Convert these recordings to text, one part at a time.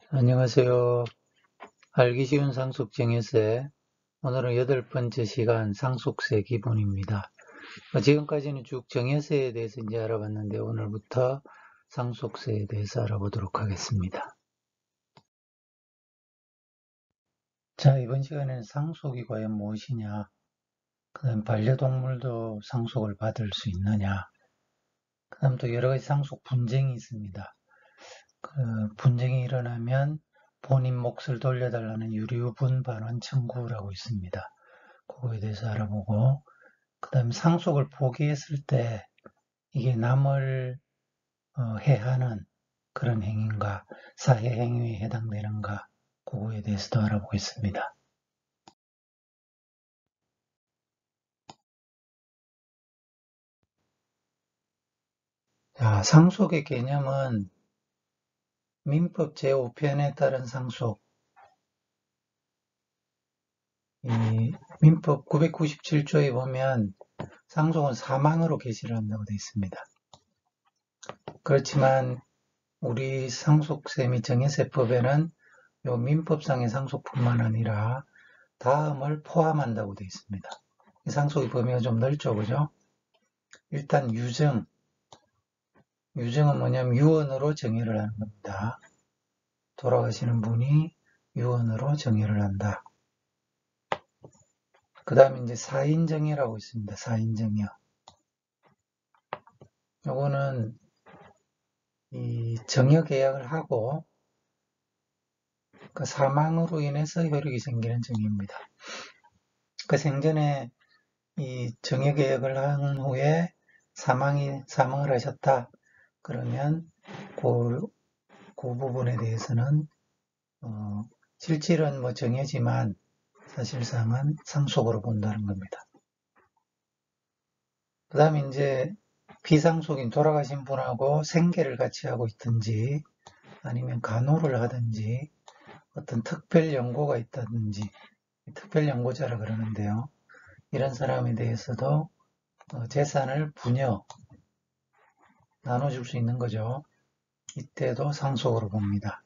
안녕하세요. 알기 쉬운 상속 정의세. 오늘은 8번째 시간 상속세 기본입니다. 지금까지는 쭉 정의세에 대해서 이제 알아봤는데 오늘부터 상속세에 대해서 알아보도록 하겠습니다. 자, 이번 시간에는 상속이 과연 무엇이냐, 그 다음 반려동물도 상속을 받을 수 있느냐, 그 다음 또 여러 가지 상속 분쟁이 있습니다. 그 분쟁이 일어나면 본인 몫을 돌려달라는 유류분 반환 청구라고 있습니다. 그거에 대해서 알아보고, 그 다음에 상속을 포기했을 때 이게 남을 해하는 그런 행위인가, 사회 행위에 해당되는가, 그거에 대해서도 알아보겠습니다. 자, 상속의 개념은 민법 제5편에 따른 상속, 이 민법 997조에 보면 상속은 사망으로 개시를 한다고 되어 있습니다. 그렇지만 우리 상속세 및 정해세법에는 요 민법상의 상속뿐만 아니라 다음을 포함한다고 되어 있습니다. 상속의 범위가 좀 넓죠, 그죠? 일단 유증은 뭐냐면 유언으로 정의를 하는 겁니다. 돌아가시는 분이 유언으로 정의를 한다. 그 다음에 이제 사인정의라고 있습니다. 사인정의요. 요거는 이 정여계약을 하고 그 사망으로 인해서 효력이 생기는 정의입니다. 그 생전에 이 정여계약을 한 후에 사망을 하셨다. 그러면 그 부분에 대해서는 실질은 뭐 정해지만 사실상은 상속으로 본다는 겁니다. 그 다음에 이제 비상속인 돌아가신 분하고 생계를 같이 하고 있든지 아니면 간호를 하든지 어떤 특별 연고가 있다든지 특별 연고자라 그러는데요. 이런 사람에 대해서도 재산을 분여 나눠줄 수 있는 거죠. 이때도 상속으로 봅니다.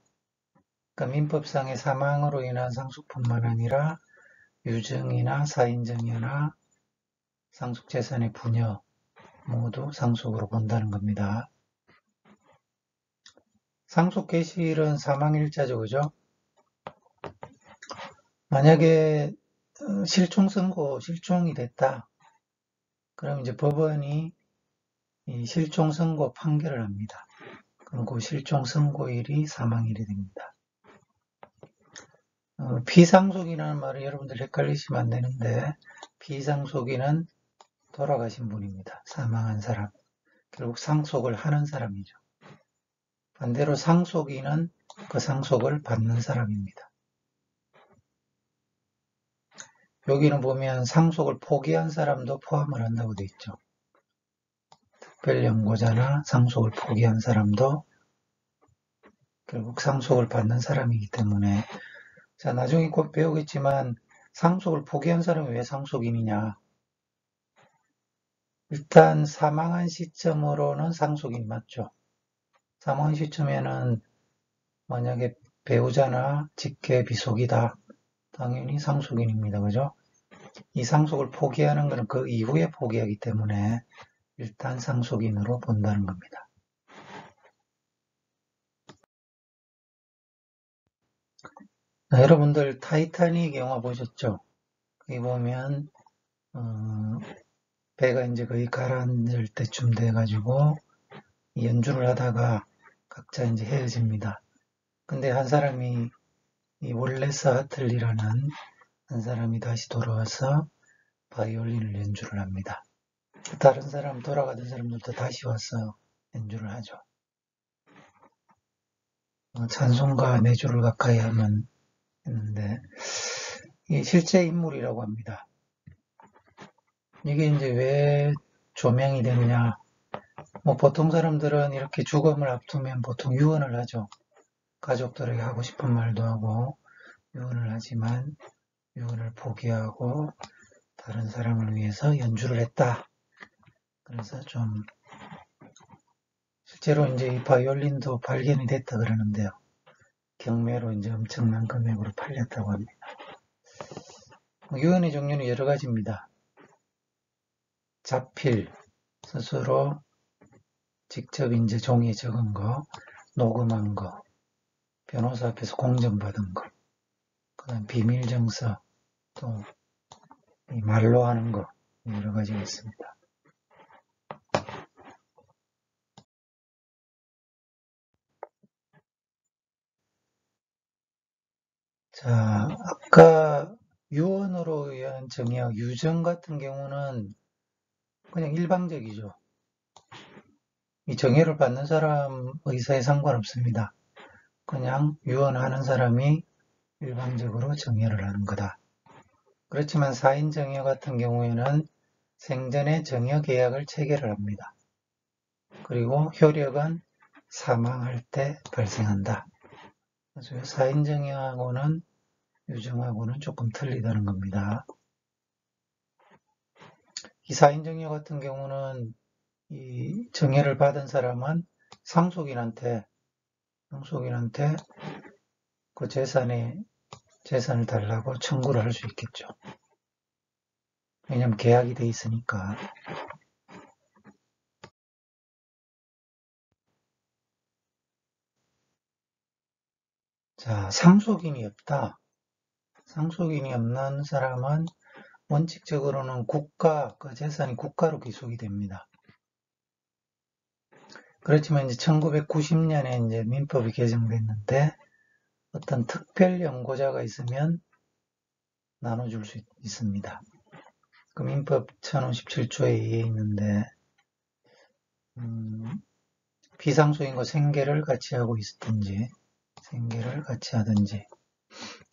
그러니까 민법상의 사망으로 인한 상속뿐만 아니라 유증이나 사인정여나 상속재산의 분여 모두 상속으로 본다는 겁니다. 상속 개시일은 사망일자죠, 그죠? 만약에 실종이 됐다. 그럼 이제 법원이 이 실종선고 판결을 합니다. 그럼 그 실종선고일이 사망일이 됩니다. 비상속이라는 말을 여러분들 헷갈리시면 안 되는데 비상속인은 돌아가신 분입니다. 사망한 사람. 결국 상속을 하는 사람이죠. 반대로 상속인은 그 상속을 받는 사람입니다. 여기는 보면 상속을 포기한 사람도 포함을 한다고 되어 있죠. 특별연고자나 상속을 포기한 사람도 결국 상속을 받는 사람이기 때문에 자, 나중에 곧 배우겠지만 상속을 포기한 사람이 왜 상속인이냐. 일단 사망한 시점으로는 상속인이 맞죠. 사망한 시점에는 만약에 배우자나 직계 비속이다. 당연히 상속인입니다. 그죠? 이 상속을 포기하는 것은 그 이후에 포기하기 때문에 일단 상속인으로 본다는 겁니다. 자, 여러분들 타이타닉 영화 보셨죠? 여기 보면 배가 이제 거의 가라앉을 때쯤 돼가지고 연주를 하다가 각자 이제 헤어집니다. 근데 한 사람이 이 월레스 하틀리라는 한 사람이 다시 돌아와서 바이올린을 연주를 합니다. 다른 사람, 돌아가던 사람들도 다시 와서 연주를 하죠. 찬송가 4주를 가까이 하면 했는데, 이 실제 인물이라고 합니다. 이게 이제 왜 조명이 되느냐. 뭐 보통 사람들은 이렇게 죽음을 앞두면 보통 유언을 하죠. 가족들에게 하고 싶은 말도 하고 유언을 하지만 유언을 포기하고 다른 사람을 위해서 연주를 했다. 그래서 좀 실제로 이제 이 바이올린도 발견이 됐다 그러는데요. 경매로 이제 엄청난 금액으로 팔렸다고 합니다. 유언의 종류는 여러 가지입니다. 자필, 스스로 직접 이제 종이에 적은 거, 녹음한 거, 변호사 앞에서 공전받은 거, 그다음 비밀증서, 또 말로 하는 거, 여러 가지가 있습니다. 자, 아까 유언으로 의한 정의와 유정 같은 경우는 그냥 일방적이죠. 이 정의를 받는 사람 의사에 상관없습니다. 그냥 유언하는 사람이 일방적으로 정의를 하는 거다. 그렇지만 사인정여 같은 경우에는 생전에 정여 계약을 체결을 합니다. 그리고 효력은 사망할 때 발생한다. 그래서 사인정여하고는 유정하고는 조금 틀리다는 겁니다. 이 사인정여 같은 경우는 이 정여를 받은 사람은 상속인한테 그 재산을 달라고 청구를 할 수 있겠죠. 왜냐하면 계약이 돼 있으니까. 자, 상속인이 없다. 상속인이 없는 사람은 원칙적으로는 그 재산이 국가로 귀속이 됩니다. 그렇지만 이제 1990년에 이제 민법이 개정됐는데 어떤 특별 연고자가 있으면 나눠줄 수 있습니다. 그 민법 1057조에 의해 있는데 비상속인과 생계를 같이 하고 있든지 생계를 같이 하든지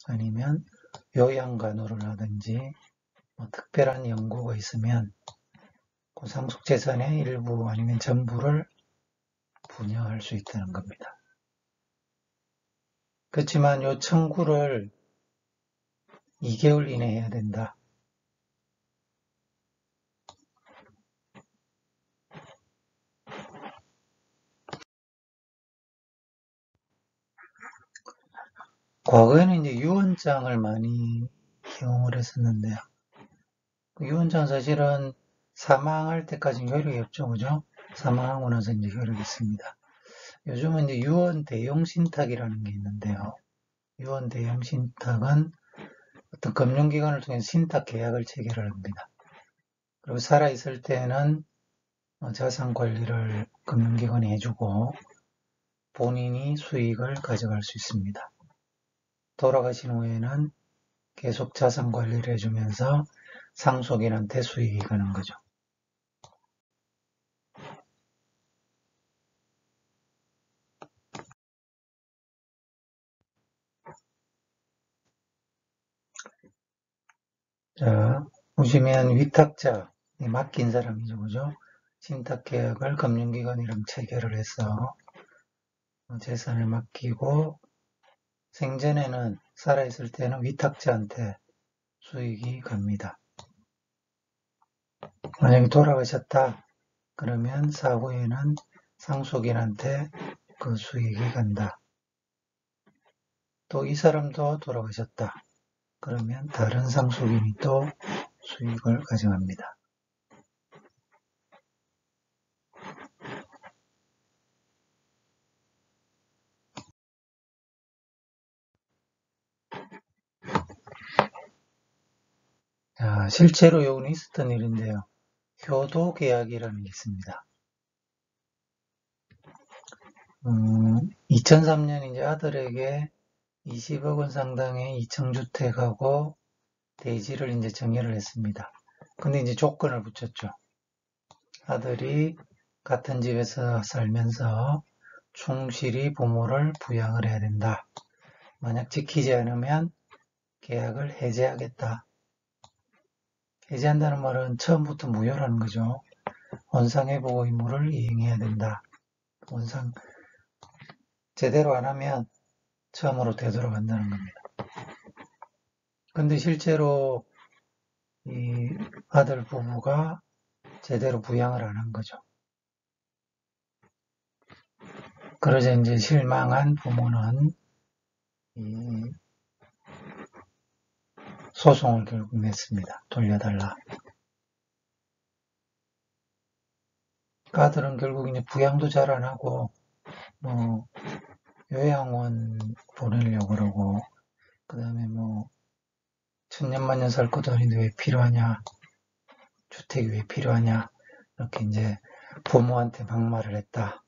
아니면 요양간호를 하든지 특별한 연고가 있으면 그 상속재산의 일부 아니면 전부를 분여할 수 있다는 겁니다. 그렇지만 이 청구를 2개월 이내에 해야 된다. 과거에는 이제 유언장을 많이 이용을 했었는데요. 그 유언장 사실은 사망할 때까지는 효력이 없죠, 그죠? 사망하고 나서 이제 효력이 있습니다. 요즘은 이제 유언 대용 신탁이라는 게 있는데요. 유언 대용 신탁은 어떤 금융기관을 통해 신탁 계약을 체결을 합니다. 그리고 살아있을 때는 자산 관리를 금융기관이 해주고 본인이 수익을 가져갈 수 있습니다. 돌아가신 후에는 계속 자산 관리를 해주면서 상속인한테 수익이 가는 거죠. 자, 보시면 위탁자, 맡긴 사람이죠, 그죠? 신탁계약을 금융기관이랑 체결을 해서 재산을 맡기고 생전에는 살아있을 때는 위탁자한테 수익이 갑니다. 만약에 돌아가셨다 그러면 사후에는 상속인한테 그 수익이 간다. 또 이 사람도 돌아가셨다 그러면 다른 상속인이 또 수익을 가져갑니다. 자, 실제로 요는 있었던 일인데요. 효도계약이라는 게 있습니다. 2003년 이제 아들에게 20억 원 상당의 2층주택하고 대지를 이제 정해를 했습니다. 근데 이제 조건을 붙였죠. 아들이 같은 집에서 살면서 충실히 부모를 부양을 해야 된다. 만약 지키지 않으면 계약을 해제하겠다. 해제한다는 말은 처음부터 무효라는 거죠. 원상회복 의무를 이행해야 된다. 원상 제대로 안 하면 처음으로 되돌아간다는 겁니다. 근데 실제로 이 아들 부부가 제대로 부양을 안 한 거죠. 그러자 이제 실망한 부모는 이 소송을 결국 냈습니다. 돌려달라. 아들은 결국 이제 부양도 잘 안 하고, 뭐, 요양원 보내려고 그러고, 그 다음에 뭐, 천년만년 살 것도 아닌데 왜 필요하냐, 주택이 왜 필요하냐, 이렇게 이제 부모한테 막말을 했다.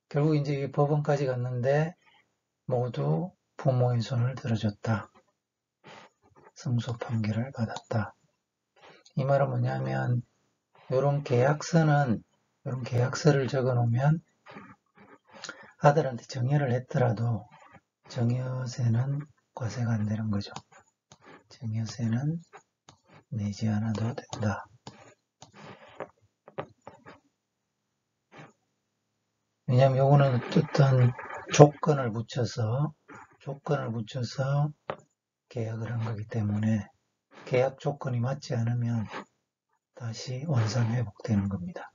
결국 이제 법원까지 갔는데 모두 부모의 손을 들어줬다. 승소 판결을 받았다. 이 말은 뭐냐면, 이런 계약서를 적어 놓으면 아들한테 정여를 했더라도 정여세는 과세가 안 되는 거죠. 정여세는 내지 않아도 된다. 왜냐하면 요거는 어떤 조건을 붙여서 계약을 한 거기 때문에 계약 조건이 맞지 않으면 다시 원상 회복되는 겁니다.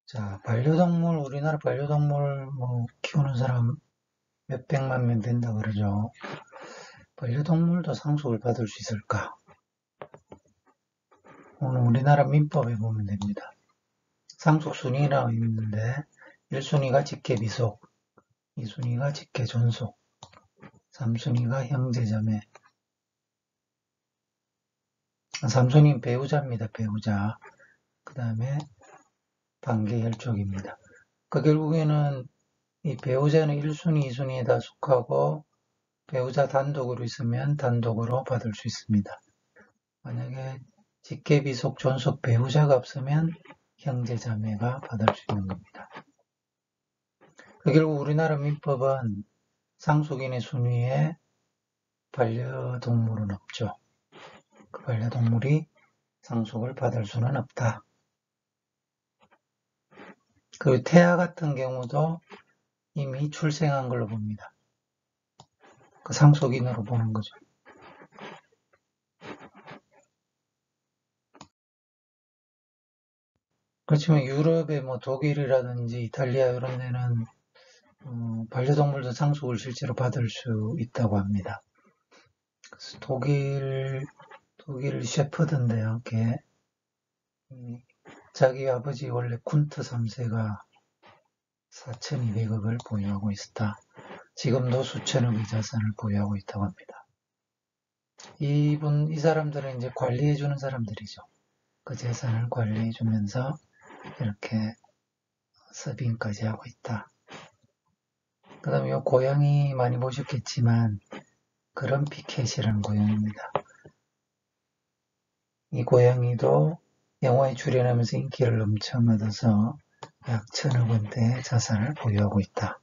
자, 반려동물, 우리나라 반려동물 뭐 키우는 사람 몇백만 명 된다 그러죠. 반려동물도 상속을 받을 수 있을까? 오늘 우리나라 민법에 보면 됩니다. 상속순위라고 있는데 1순위가 직계비속, 2순위가 직계존속, 3순위가 형제자매, 3순위는 배우자입니다. 배우자. 그 다음에 반계혈족입니다. 그 결국에는 이 배우자는 1순위, 2순위에 다 속하고 배우자 단독으로 있으면 단독으로 받을 수 있습니다. 만약에 직계비속, 존속 배우자가 없으면 형제자매가 받을 수 있는 겁니다. 결국 우리나라 민법은 상속인의 순위에 반려동물은 없죠. 그 반려동물이 상속을 받을 수는 없다. 그리고 태아 같은 경우도 이미 출생한 걸로 봅니다. 그 상속인으로 보는 거죠. 그렇지만 유럽의 뭐 독일이라든지 이탈리아 이런 데는 반려동물도 상속을 실제로 받을 수 있다고 합니다. 그래서 독일 셰퍼드인데요. 걔 자기 아버지 원래 쿤트 3세가 4,200억을 보유하고 있었다. 지금도 수천억의 자산을 보유하고 있다고 합니다. 이 사람들은 이제 관리해주는 사람들이죠. 그 재산을 관리해주면서 이렇게 서빙까지 하고 있다. 그 다음에 이 고양이 많이 보셨겠지만 그런피켓이라는 고양이입니다. 이 고양이도 영화에 출연하면서 인기를 엄청 얻어서 약 1,000억 원대의 자산을 보유하고 있다.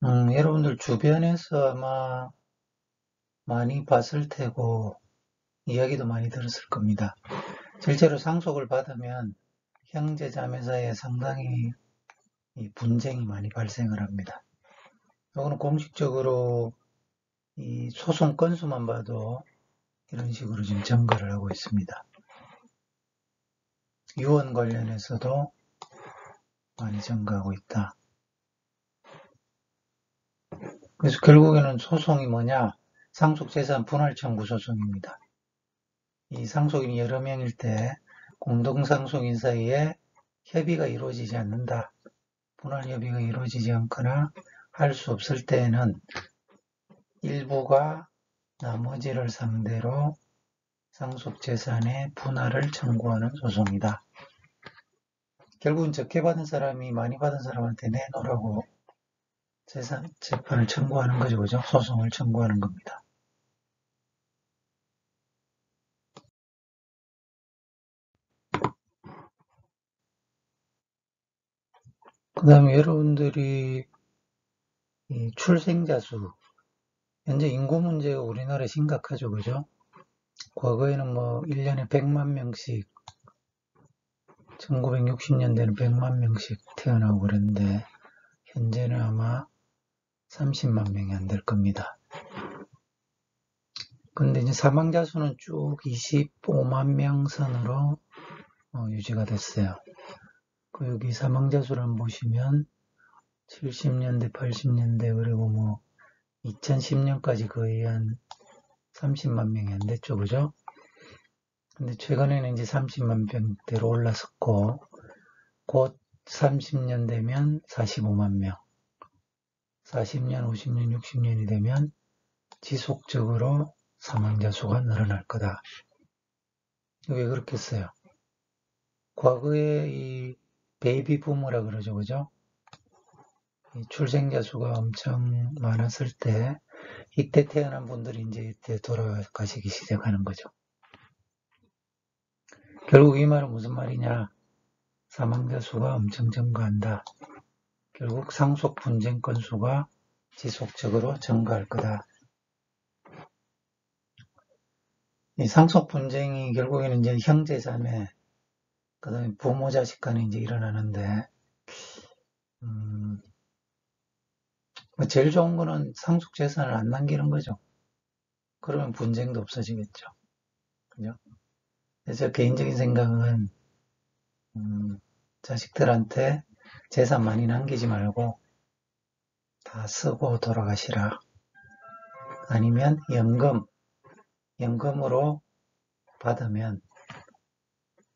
여러분들 주변에서 아마 많이 봤을 테고 이야기도 많이 들었을 겁니다. 실제로 상속을 받으면 형제 자매 사이에 상당히 분쟁이 많이 발생을 합니다. 이거는 공식적으로 이 소송 건수만 봐도 이런 식으로 지금 증거를 하고 있습니다. 유언 관련해서도 많이 증거하고 있다. 그래서 결국에는 소송이 뭐냐? 상속재산 분할 청구 소송입니다. 이 상속인이 여러 명일 때 공동상속인 사이에 협의가 이루어지지 않는다. 분할 협의가 이루어지지 않거나 할 수 없을 때에는 일부가 나머지를 상대로 상속재산의 분할을 청구하는 소송이다. 결국은 적게 받은 사람이 많이 받은 사람한테 내놓으라고 재판을 청구하는 거죠. 그죠? 소송을 청구하는 겁니다. 그 다음에 여러분들이 이 출생자 수, 현재 인구 문제가 우리나라에 심각하죠. 그죠? 과거에는 뭐 1년에 100만 명씩, 1960년대는 100만 명씩 태어나고 그랬는데 현재는 아마 30만 명이 안 될 겁니다. 근데 이제 사망자 수는 쭉 25만 명 선으로 유지가 됐어요. 그 여기 사망자 수를 한번 보시면 70년대, 80년대 그리고 뭐 2010년까지 거의 한 30만 명이 안 됐죠, 그죠? 근데 최근에는 이제 30만 명대로 올라섰고 곧 30년 되면 45만 명, 40년, 50년, 60년이 되면 지속적으로 사망자 수가 늘어날 거다. 왜 그렇겠어요? 과거에 이 베이비 부모라 그러죠, 그죠? 이 출생자 수가 엄청 많았을 때, 이때 태어난 분들이 이제 이때 돌아가시기 시작하는 거죠. 결국 이 말은 무슨 말이냐? 사망자 수가 엄청 증가한다. 결국 상속 분쟁 건수가 지속적으로 증가할 거다. 이 상속 분쟁이 결국에는 이제 형제 자매, 그 다음에 부모 자식 간에 이제 일어나는데, 뭐 제일 좋은 거는 상속 재산을 안 남기는 거죠. 그러면 분쟁도 없어지겠죠. 그죠? 그래서 개인적인 생각은, 자식들한테 재산 많이 남기지 말고 다 쓰고 돌아가시라. 아니면 연금으로 받으면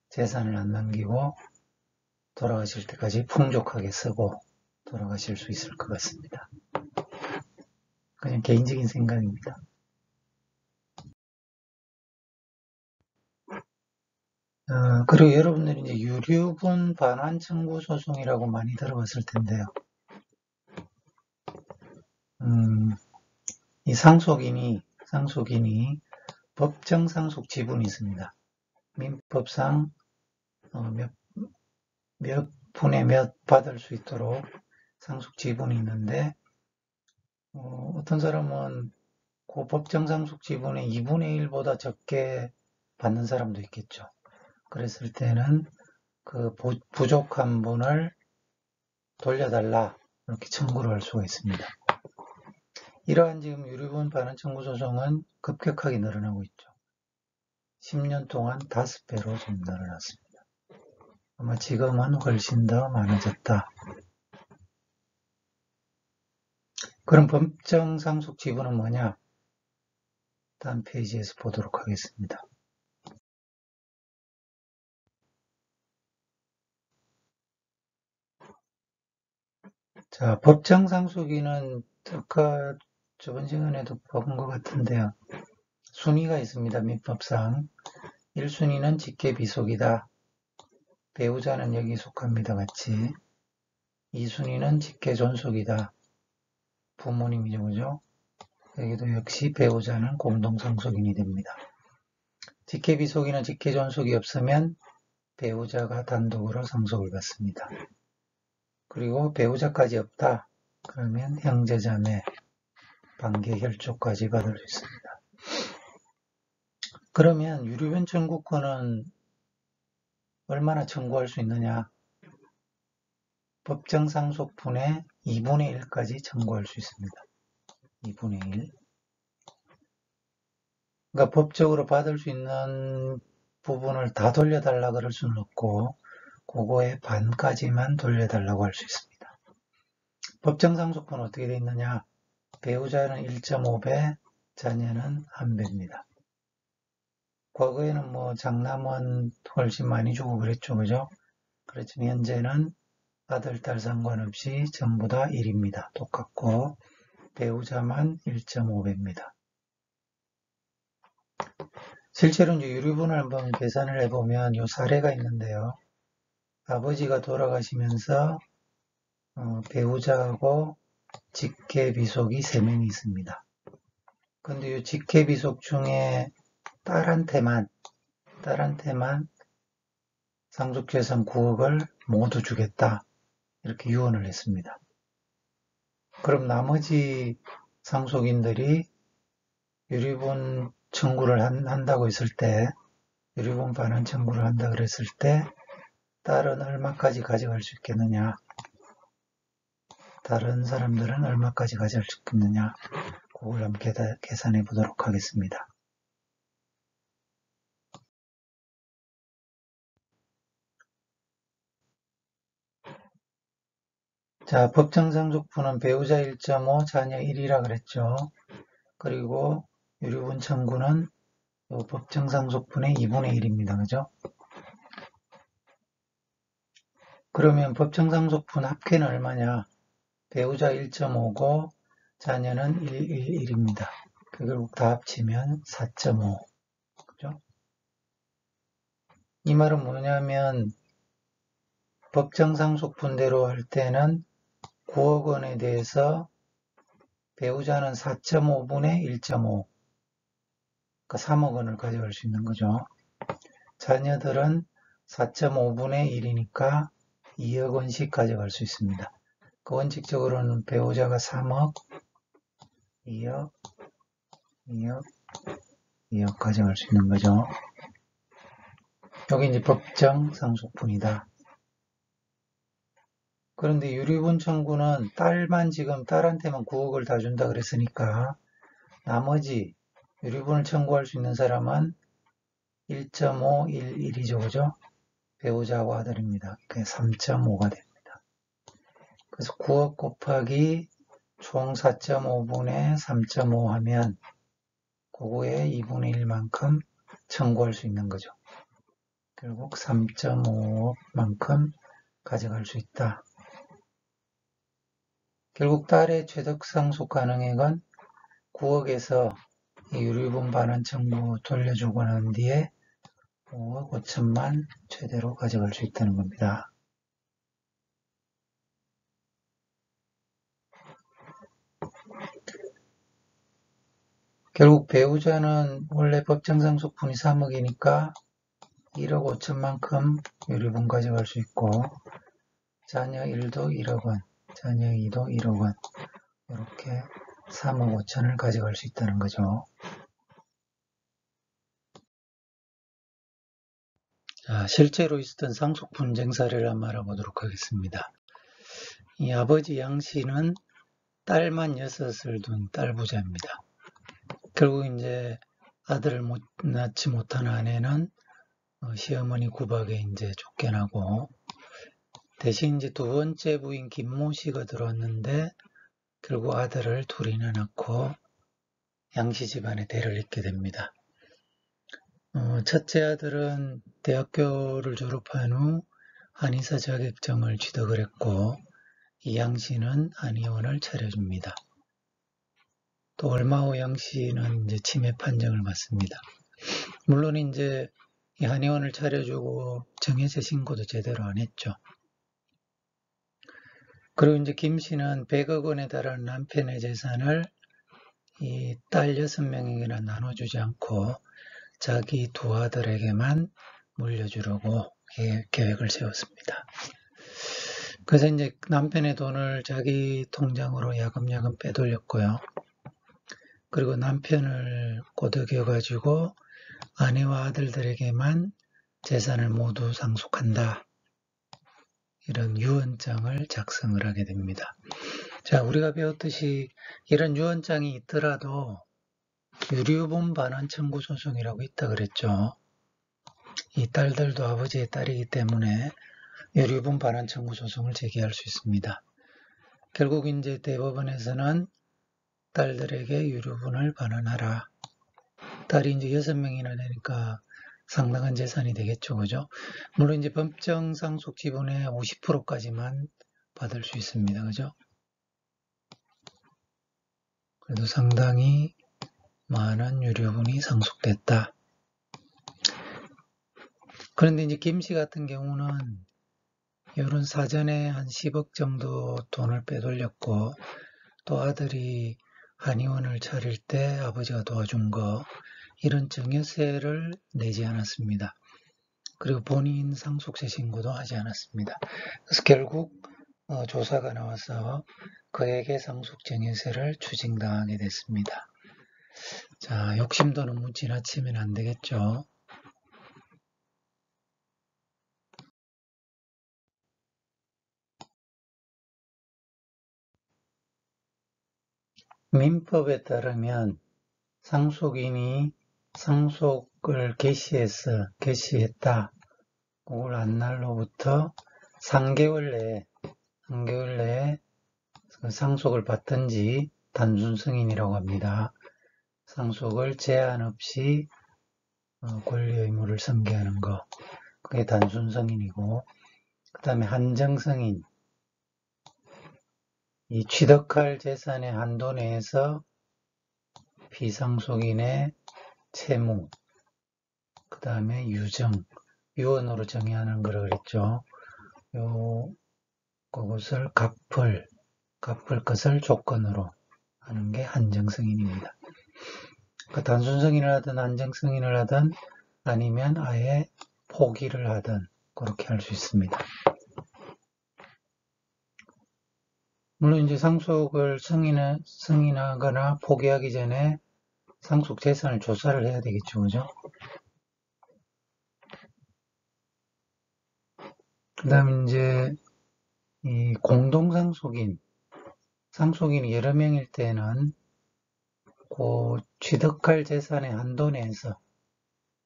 재산을 안 남기고 돌아가실 때까지 풍족하게 쓰고 돌아가실 수 있을 것 같습니다. 그냥 개인적인 생각입니다. 그리고 여러분들이 이제 유류분 반환 청구 소송이라고 많이 들어봤을 텐데요. 이 상속인이 법정 상속 지분이 있습니다. 민법상 몇 분의 몇 받을 수 있도록 상속 지분이 있는데, 어떤 사람은 그 법정 상속 지분의 2분의 1보다 적게 받는 사람도 있겠죠. 그랬을 때는 그 부족한 분을 돌려달라 이렇게 청구를 할 수가 있습니다. 이러한 지금 유류분 반환 청구 소송은 급격하게 늘어나고 있죠. 10년 동안 5배로 좀 늘어났습니다. 아마 지금은 훨씬 더 많아졌다. 그럼 법정 상속 지분은 뭐냐? 다음 페이지에서 보도록 하겠습니다. 자, 법정 상속인은 아까 저번 시간에도 본 것 같은데요. 순위가 있습니다. 민법상. 1순위는 직계비속이다. 배우자는 여기 속합니다. 같이. 2순위는 직계존속이다. 부모님이죠. 그죠? 여기도 역시 배우자는 공동상속인이 됩니다. 직계비속이나 직계존속이 없으면 배우자가 단독으로 상속을 받습니다. 그리고 배우자까지 없다. 그러면 형제자매, 반계혈족까지 받을 수 있습니다. 그러면 유류분 청구권은 얼마나 청구할 수 있느냐? 법정 상속분의 2분의 1까지 청구할 수 있습니다. 2분의 1. 그러니까 법적으로 받을 수 있는 부분을 다 돌려달라 그럴 수는 없고 그거의 반까지만 돌려달라고 할 수 있습니다. 법정 상속분은 어떻게 되어 있느냐? 배우자는 1.5배, 자녀는 1배입니다. 과거에는 뭐 장남은 훨씬 많이 주고 그랬죠. 그죠? 그렇지만 현재는 아들, 딸 상관없이 전부 다 1입니다. 똑같고 배우자만 1.5배입니다. 실제로 이제 유류분을 한번 계산을 해보면 이 사례가 있는데요. 아버지가 돌아가시면서 배우자하고 직계비속이 3명이 있습니다. 근데 이 직계비속 중에 딸한테만 상속재산 9억을 모두 주겠다. 이렇게 유언을 했습니다. 그럼 나머지 상속인들이 유류분 청구를 한다고 했을 때, 유류분 반환 청구를 한다 그랬을 때, 딸은 얼마까지 가져갈 수 있겠느냐? 다른 사람들은 얼마까지 가져갈 수 있겠느냐, 그걸 한번 계산해 보도록 하겠습니다. 자, 법정상속분은 배우자 1.5, 자녀 1이라 그랬죠. 그리고 유류분 청구는 법정상속분의 2분의 1입니다. 그죠? 그러면 법정상속분 합계는 얼마냐? 배우자 1.5고 자녀는 1입니다. 결국 다 합치면 4.5. 그죠? 이 말은 뭐냐면 법정상속분대로 할 때는 9억 원에 대해서 배우자는 4.5분의 1.5, 그러니까 3억 원을 가져갈 수 있는 거죠. 자녀들은 4.5분의 1이니까 2억 원씩 가져갈 수 있습니다. 그 원칙적으로는 배우자가 3억, 2억, 2억, 2억 가져갈 수 있는 거죠. 여기 이제 법정 상속분이다. 그런데 유류분 청구는 딸만 지금 딸한테만 9억을 다 준다 그랬으니까 나머지 유류분을 청구할 수 있는 사람은 1.5, 1이죠. 그죠? 배우자하고 아들입니다. 그게 3.5가 됩니다. 그래서 9억 곱하기 총 4.5분의 3.5 하면 그거의 2분의 1만큼 청구할 수 있는 거죠. 결국 3.5억만큼 가져갈 수 있다. 결국 딸의 취득상속 가능액은 9억에서 유류분 반환 청구 돌려주고 난 뒤에 5억 5천만 최대로 가져갈 수 있다는 겁니다. 결국 배우자는 원래 법정상속분이 3억이니까 1억 5천만큼 유류분 가져갈 수 있고 자녀 1도 1억 원, 자녀 2도 1억 원 이렇게 3억 5천을 가져갈 수 있다는 거죠. 자, 실제로 있었던 상속 분쟁 사례를 한번 알아보도록 하겠습니다. 이 아버지 양 씨는 딸만 6을 둔 딸부자입니다. 결국 이제 아들을 낳지 못한 아내는 시어머니 구박에 이제 쫓겨나고 대신 이제 두 번째 부인 김모 씨가 들어왔는데 결국 아들을 둘이나 낳고 양씨 집안의 대를 잇게 됩니다. 첫째 아들은 대학교를 졸업한 후 한의사 자격증을 취득을 했고 이 양씨는 한의원을 차려줍니다. 또 얼마 후 양씨는 이제 치매 판정을 받습니다. 물론 이제 이 한의원을 차려주고 정해세 신고도 제대로 안 했죠. 그리고 이제 김 씨는 100억 원에 달하는 남편의 재산을 이 딸 6명에게나 나눠주지 않고 자기 두 아들에게만 물려주려고 계획을 세웠습니다. 그래서 이제 남편의 돈을 자기 통장으로 야금야금 빼돌렸고요. 그리고 남편을 꼬드겨가지고 아내와 아들들에게만 재산을 모두 상속한다. 이런 유언장을 작성을 하게 됩니다. 자, 우리가 배웠듯이 이런 유언장이 있더라도 유류분 반환 청구 소송이라고 있다 그랬죠. 이 딸들도 아버지의 딸이기 때문에 유류분 반환 청구 소송을 제기할 수 있습니다. 결국 이제 대법원에서는 딸들에게 유류분을 반환하라. 딸이 이제 6명이나 되니까 상당한 재산이 되겠죠. 그죠? 물론 이제 법정 상속 지분의 50%까지만 받을 수 있습니다. 그죠? 그래도 상당히 많은 유류분이 상속됐다. 그런데 이제 김씨 같은 경우는 이런 사전에 한 10억 정도 돈을 빼돌렸고 또 아들이 한의원을 차릴 때 아버지가 도와준 거 이런 증여세를 내지 않았습니다. 그리고 본인 상속세 신고도 하지 않았습니다. 그래서 결국 조사가 나와서 그에게 상속증여세를 추징당하게 됐습니다. 자, 욕심도 너무 지나치면 안 되겠죠. 민법에 따르면 상속인이 상속을 개시했다. 그걸 한 날로부터 3개월 내에 상속을 받든지 단순 승인이라고 합니다. 상속을 제한 없이 권리 의무를 승계하는 거, 그게 단순 승인이고, 그 다음에 한정 승인, 이 취득할 재산의 한도 내에서 비상속인의 채무, 그 다음에 유언으로 정의하는 거라 그랬죠. 그것을 갚을 것을 조건으로 하는 게 한정승인입니다. 그 단순 승인을 하든 한정 승인을 하든 아니면 아예 포기를 하든 그렇게 할 수 있습니다. 물론 이제 상속을 승인하거나 포기하기 전에 상속 재산을 조사를 해야 되겠죠, 그죠? 그 다음에 이제 이 상속인이 여러 명일 때는 그 취득할 재산의 한도 내에서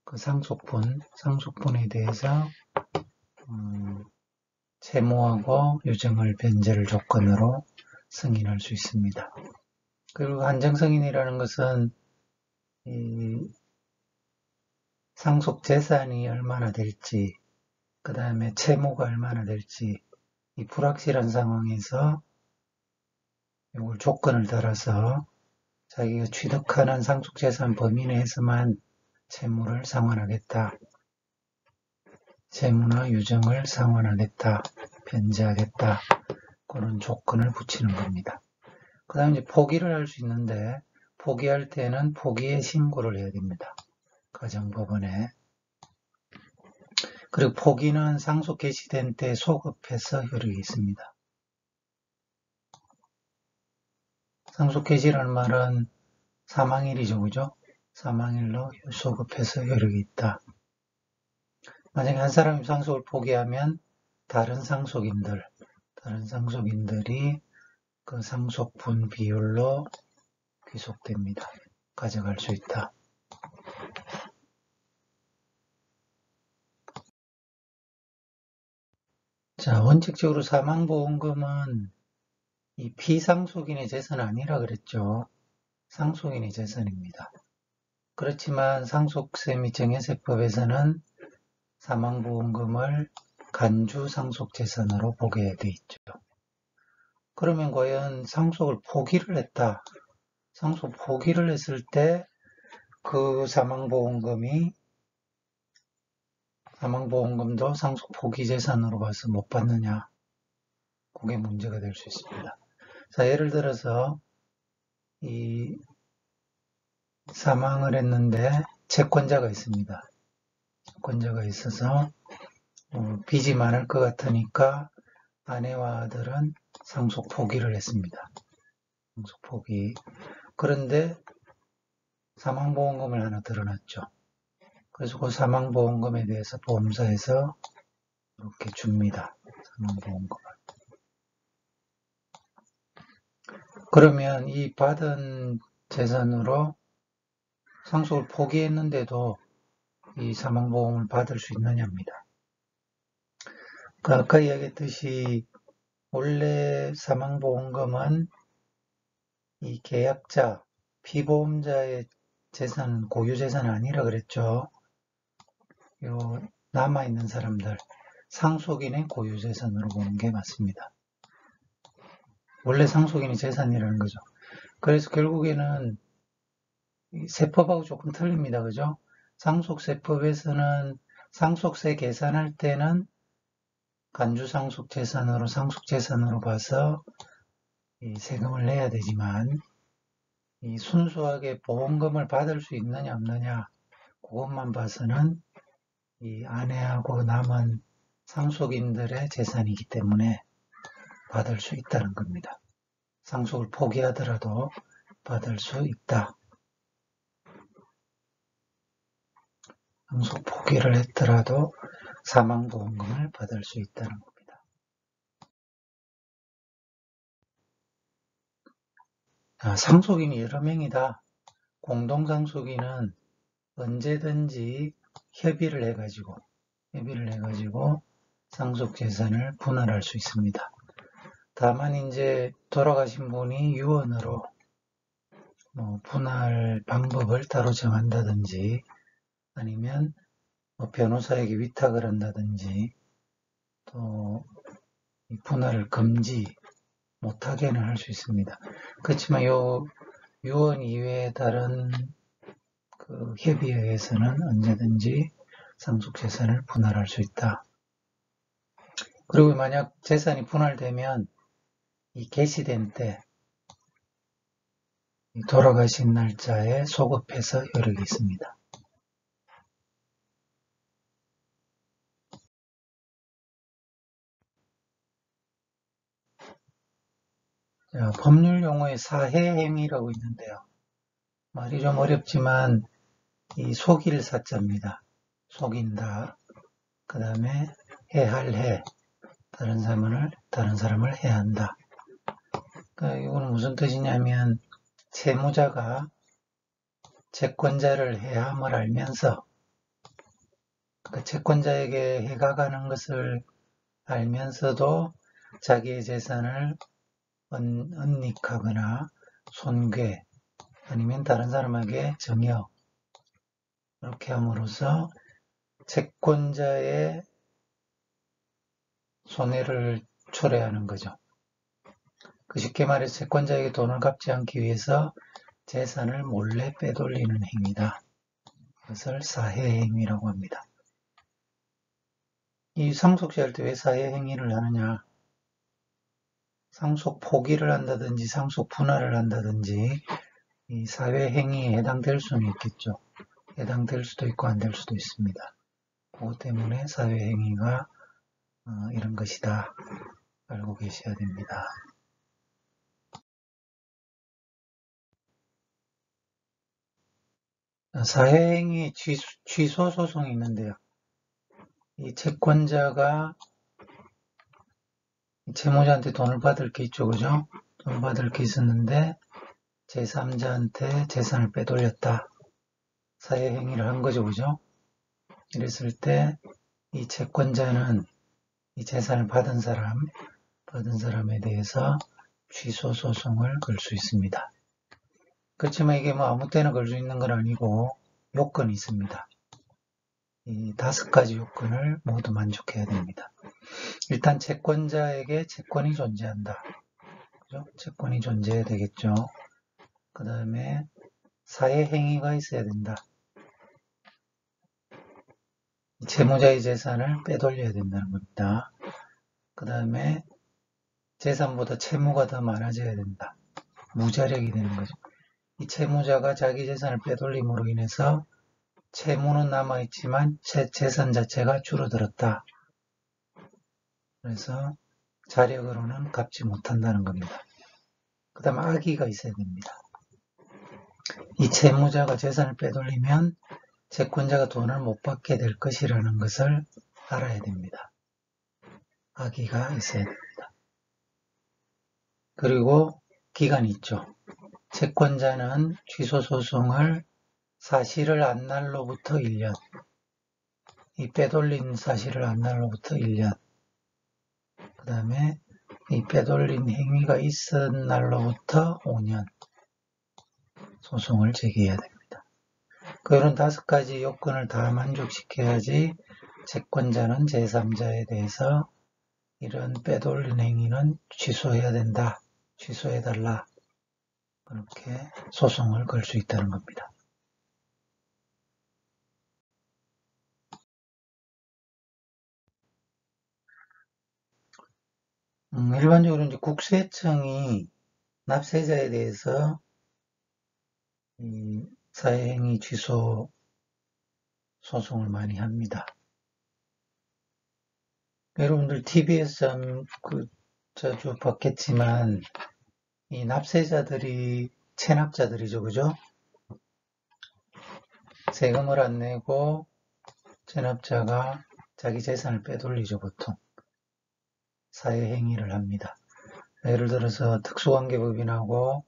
그 상속분에 대해서 채무하고 유증을 변제를 조건으로 승인할 수 있습니다. 그리고 한정승인이라는 것은 이 상속 재산이 얼마나 될지, 그 다음에 채무가 얼마나 될지, 이 불확실한 상황에서 이걸 조건을 따라서 자기가 취득하는 상속 재산 범위 내에서만 채무를 상환하겠다, 채무나 유증을 상환하겠다, 변제하겠다, 그런 조건을 붙이는 겁니다. 그 다음에 이제 포기를 할 수 있는데, 포기할 때는 포기의 신고를 해야 됩니다. 가정법원에. 그리고 포기는 상속 개시된 때 소급해서 효력이 있습니다. 상속 개시라는 말은 사망일이죠, 그죠? 사망일로 소급해서 효력이 있다. 만약에 한 사람이 상속을 포기하면 다른 상속인들이 그 상속분 비율로 귀속됩니다. 가져갈 수 있다. 자, 원칙적으로 사망보험금은 이 피상속인의 재산은 아니라 그랬죠. 상속인의 재산입니다. 그렇지만 상속세 및 정해세법에서는 사망보험금을 간주상속재산으로 보게 돼 있죠. 그러면 과연 상속을 포기를 했다. 상속 포기를 했을 때 그 사망보험금도 상속 포기 재산으로 봐서 못 받느냐. 그게 문제가 될 수 있습니다. 자, 예를 들어서 이 사망을 했는데 채권자가 있습니다. 채권자가 있어서 빚이 많을 것 같으니까 아내와 아들은 상속 포기를 했습니다. 상속 포기. 그런데 사망보험금을 하나 들어놨죠. 그래서 그 사망보험금에 대해서 보험사에서 이렇게 줍니다. 사망보험금을. 그러면 이 받은 재산으로 상속을 포기했는데도 이 사망보험을 받을 수 있느냐입니다. 아까 이야기했듯이 원래 사망보험금은 이 계약자, 피보험자의 재산, 고유재산은 아니라 그랬죠. 요 남아있는 사람들, 상속인의 고유재산으로 보는 게 맞습니다. 원래 상속인의 재산이라는 거죠. 그래서 결국에는 세법하고 조금 틀립니다. 그죠? 상속세법에서는 상속세 계산할 때는 간주상속재산으로 상속재산으로 봐서 이 세금을 내야 되지만 이 순수하게 보험금을 받을 수 있느냐 없느냐 그것만 봐서는 이 아내하고 남은 상속인들의 재산이기 때문에 받을 수 있다는 겁니다. 상속을 포기하더라도 받을 수 있다. 상속 포기를 했더라도 사망보험금을 받을 수 있다는 겁니다. 상속인이 여러 명이다. 공동상속인은 언제든지 협의를 해가지고 상속재산을 분할할 수 있습니다. 다만 이제 돌아가신 분이 유언으로 분할 방법을 따로 정한다든지 아니면 변호사에게 위탁을 한다든지 또 분할을 금지 못하게는 할 수 있습니다. 그렇지만 유언 이외의 다른 협의에 의해서는 언제든지 상속재산을 분할할 수 있다. 그리고 만약 재산이 분할되면 이 개시된 때 돌아가신 날짜에 소급해서 효력이 있습니다. 자, 법률 용어의 사해행위라고 있는데요. 말이 좀 어렵지만 이 속일 사자입니다. 속인다. 그 다음에 해할 해. 다른 사람을 해한다. 그러니까 이거는 무슨 뜻이냐면 채무자가 채권자를 해함을 알면서 채권자에게 해가 가는 것을 알면서도 자기의 재산을 은닉하거나 손괴 아니면 다른 사람에게 증여 이렇게 함으로써 채권자의 손해를 초래하는 거죠. 쉽게 말해서 채권자에게 돈을 갚지 않기 위해서 재산을 몰래 빼돌리는 행위다. 그것을 사해행위라고 합니다. 이 상속시할 때 왜 사해행위를 하느냐? 상속 포기를 한다든지 상속 분할을 한다든지 이 사회행위에 해당될 수는 있겠죠. 해당될 수도 있고 안 될 수도 있습니다. 그것 때문에 사회행위가 이런 것이다. 알고 계셔야 됩니다. 사회행위 취소 소송이 있는데요. 이 채권자가 채무자한테 돈을 받을 게 있죠, 그죠? 돈을 받을 게 있었는데 제3자한테 재산을 빼돌렸다. 사회행위를 한 거죠, 그죠? 이랬을 때 이 채권자는 이 재산을 받은 사람에 대해서 취소 소송을 걸 수 있습니다. 그렇지만 이게 아무 때나 걸 수 있는 건 아니고 요건이 있습니다. 이 5가지 요건을 모두 만족해야 됩니다. 일단 채권자에게 채권이 존재한다. 그죠? 채권이 존재해야 되겠죠. 그 다음에 사회행위가 있어야 된다. 채무자의 재산을 빼돌려야 된다는 겁니다. 그 다음에 재산보다 채무가 더 많아져야 된다. 무자력이 되는 거죠. 이 채무자가 자기 재산을 빼돌림으로 인해서 채무는 남아있지만 재산 자체가 줄어들었다. 그래서 자력으로는 갚지 못한다는 겁니다. 그 다음 악의가 있어야 됩니다. 이 채무자가 재산을 빼돌리면 채권자가 돈을 못 받게 될 것이라는 것을 알아야 됩니다. 악의가 있어야 됩니다. 그리고 기간이 있죠. 채권자는 취소소송을 사실을 안 날로부터 1년, 이 빼돌린 사실을 안 날로부터 1년, 그 다음에 이 빼돌린 행위가 있은 날로부터 5년 소송을 제기해야 됩니다. 이런 5가지 요건을 다 만족시켜야지 채권자는 제3자에 대해서 이런 빼돌린 행위는 취소해야 된다. 취소해달라. 그렇게 소송을 걸 수 있다는 겁니다. 일반적으로 이제 국세청이 납세자에 대해서 사회행위 취소 소송을 많이 합니다. 여러분들 TV에서 자주 봤겠지만 이 납세자들이 체납자들이죠, 그죠? 세금을 안 내고 체납자가 자기 재산을 빼돌리죠, 보통. 사회행위를 합니다. 예를 들어서 특수관계법인하고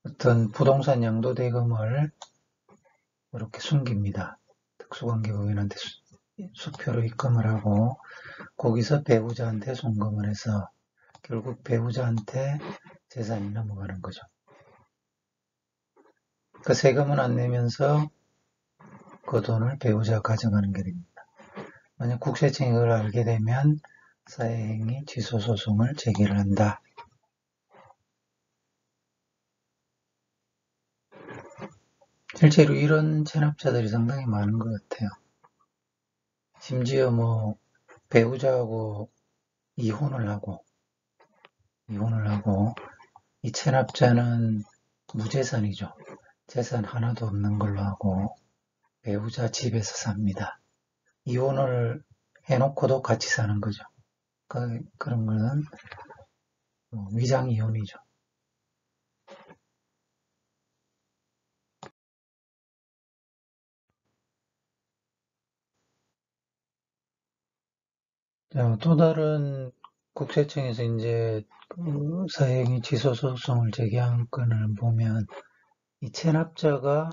어떤 부동산 양도대금을 이렇게 숨깁니다. 특수관계법인한테 수표로 입금을 하고 거기서 배우자한테 송금을 해서 결국 배우자한테 재산이 넘어가는 거죠. 그 세금은 안 내면서 그 돈을 배우자가 가져가는 게 됩니다. 만약 국세청이 그걸 알게 되면 사회행위 취소소송을 제기를 한다. 실제로 이런 체납자들이 상당히 많은 것 같아요. 심지어 배우자하고 이혼을 하고 이 체납자는 무재산이죠. 재산 하나도 없는 걸로 하고 배우자 집에서 삽니다. 이혼을 해놓고도 같이 사는 거죠. 그런 거는 위장이혼이죠. 또 다른 국세청에서 이제 사회행위 취소소송을 제기한 건을 보면 이 체납자가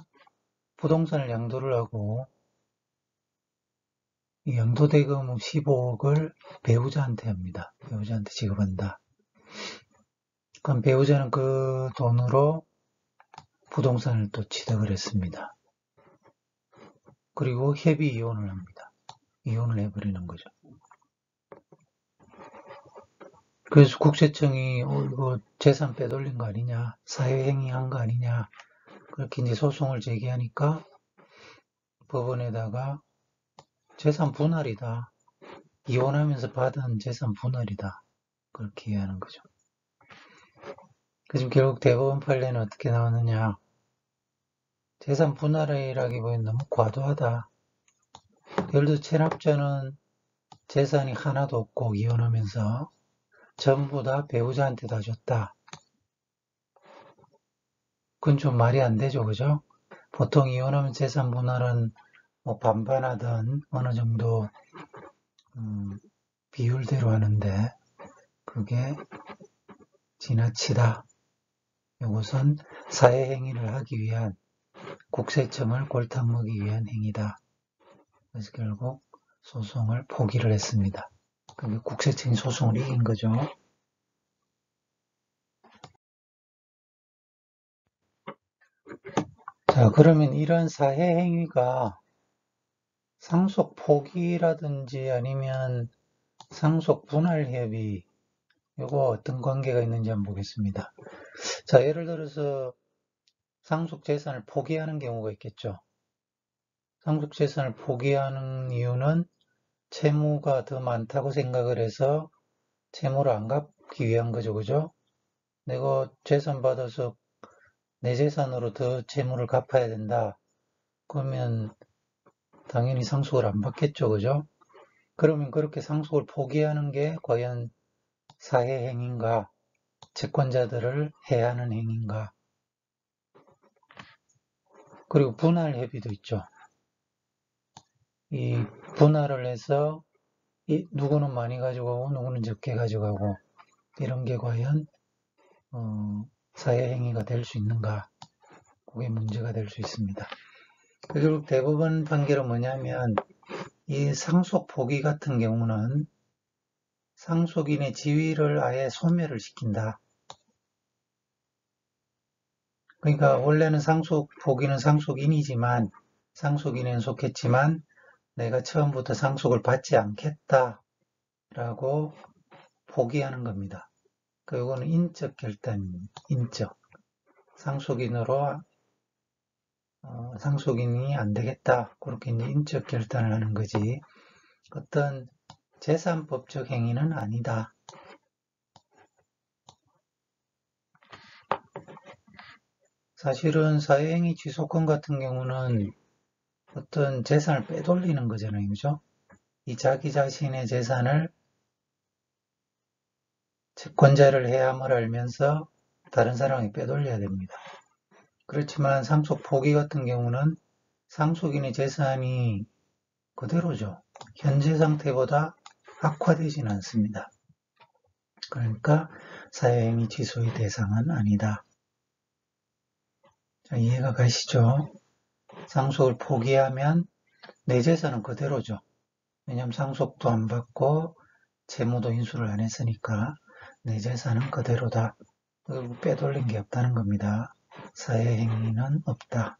부동산을 양도를 하고 이 양도대금 15억을 배우자한테 합니다. 배우자한테 지급한다. 그럼 배우자는 그 돈으로 부동산을 또 취득을 했습니다. 그리고 협의 이혼을 합니다. 이혼을 해버리는 거죠. 그래서 국세청이 이거 재산 빼돌린 거 아니냐, 사회행위한 거 아니냐, 그렇게 이제 소송을 제기하니까 법원에다가 재산 분할이다. 이혼하면서 받은 재산 분할이다. 그렇게 이해하는 거죠. 지금 결국 대법원 판례는 어떻게 나왔느냐. 재산 분할이라기보다는 너무 과도하다. 예를 들어 체납자는 재산이 하나도 없고 이혼하면서 전부 다 배우자한테 다 줬다. 그건 좀 말이 안 되죠, 그죠? 보통 이혼하면 재산 분할은 반반하든 어느 정도 비율대로 하는데 그게 지나치다. 이것은 사회행위를 하기 위한 국세청을 골탕 먹이기 위한 행위다. 그래서 결국 소송을 포기를 했습니다. 그게 국세청이 소송을 이긴 거죠. 자, 그러면 이런 사회행위가 상속 포기라든지 아니면 상속 분할 협의, 이거 어떤 관계가 있는지 한번 보겠습니다. 자, 예를 들어서 상속 재산을 포기하는 경우가 있겠죠. 상속 재산을 포기하는 이유는 채무가 더 많다고 생각을 해서 채무를 안 갚기 위한 거죠, 그죠? 내가 재산 받아서 내 재산으로 더 채무를 갚아야 된다. 그러면 당연히 상속을 안 받겠죠, 그죠? 그러면 그렇게 상속을 포기하는 게 과연 사회행위인가? 채권자들을 해하는 행위인가? 그리고 분할 협의도 있죠. 이 분할을 해서 누구는 많이 가져가고 누구는 적게 가져가고 이런 게 과연 사회행위가 될 수 있는가? 그게 문제가 될 수 있습니다. 결국 대법원 판결은 뭐냐면 이 상속 포기 같은 경우는 상속인의 지위를 아예 소멸을 시킨다. 그러니까 원래는 상속 포기는 상속인이지만 상속인에는 속했지만 내가 처음부터 상속을 받지 않겠다라고 포기하는 겁니다. 그거는 인적 결단입니다. 인적. 상속인으로 상속인이 안 되겠다. 그렇게 이제 인적 결단을 하는 거지. 어떤 재산법적 행위는 아니다. 사실은 사회행위 취소권 같은 경우는 어떤 재산을 빼돌리는 거잖아요. 그죠? 이 자기 자신의 재산을 채권자를 해함을 알면서 다른 사람이 빼돌려야 됩니다. 그렇지만 상속 포기 같은 경우는 상속인의 재산이 그대로죠. 현재 상태보다 악화되지는 않습니다. 그러니까 사회행위 취소의 대상은 아니다. 자, 이해가 가시죠? 상속을 포기하면 내 재산은 그대로죠. 왜냐하면 상속도 안 받고 채무도 인수를 안 했으니까 내 재산은 그대로다. 결국 빼돌린 게 없다는 겁니다. 사회행위는 없다.